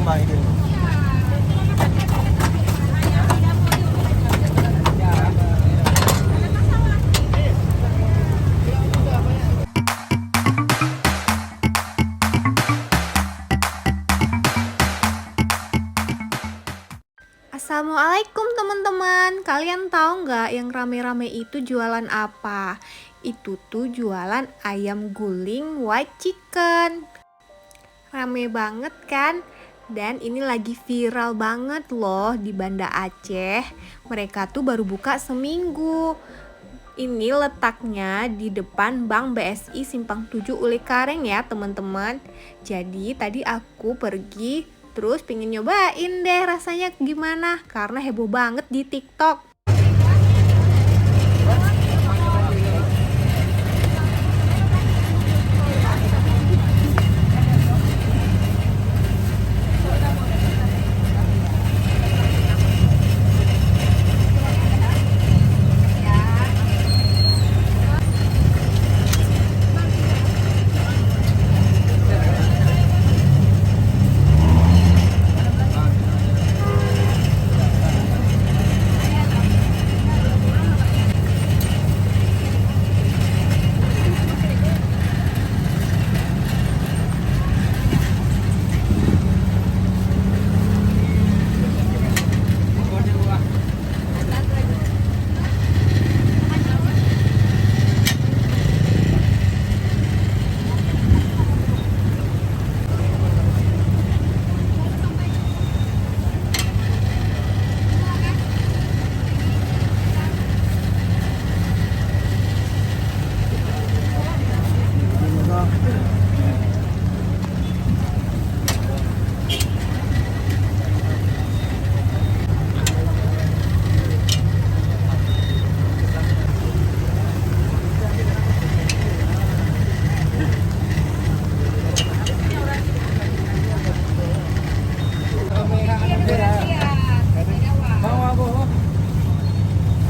mencoba itu. Assalamualaikum teman-teman. Kalian tahu nggak yang rame-rame itu jualan apa? Itu tuh jualan ayam guling white chicken. Rame banget kan? Dan ini lagi viral banget loh di Banda Aceh. Mereka tuh baru buka seminggu. Ini letaknya di depan Bank BSI Simpang 7 Uli Kareng ya teman-teman. Jadi tadi aku pergi terus pengen nyobain deh rasanya gimana. Karena heboh banget di TikTok.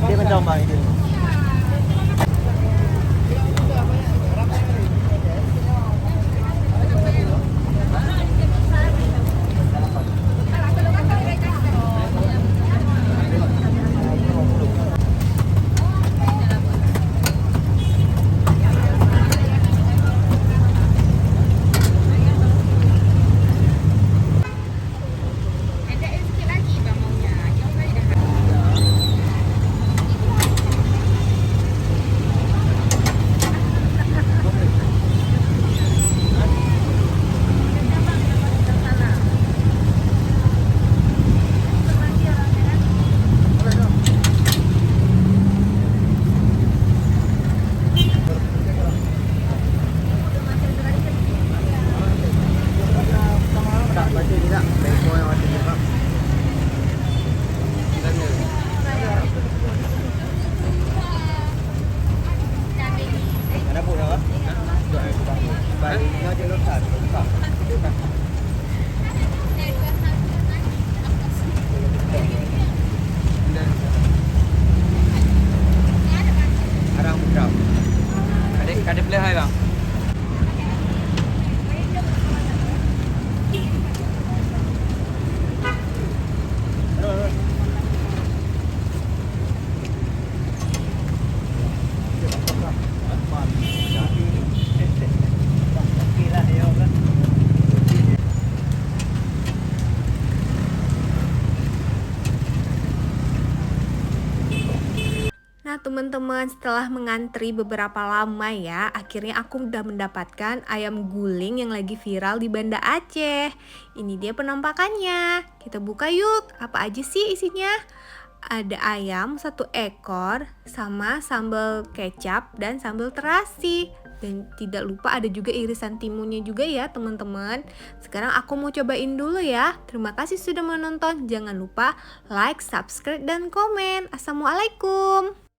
Dia mencoba itu. Ada bu ya? Baliknya aja lo satu. Arang berapa? Kadip boleh hai bang? Nah teman-teman, setelah mengantri beberapa lama ya, akhirnya aku udah mendapatkan ayam guling yang lagi viral di Banda Aceh. Ini dia penampakannya. Kita buka yuk, apa aja sih isinya? Ada ayam 1 ekor sama sambal kecap dan sambal terasi. Dan tidak lupa ada juga irisan timunnya juga ya teman-teman. Sekarang aku mau cobain dulu ya. Terima kasih sudah menonton. Jangan lupa like, subscribe, dan komen. Assalamualaikum.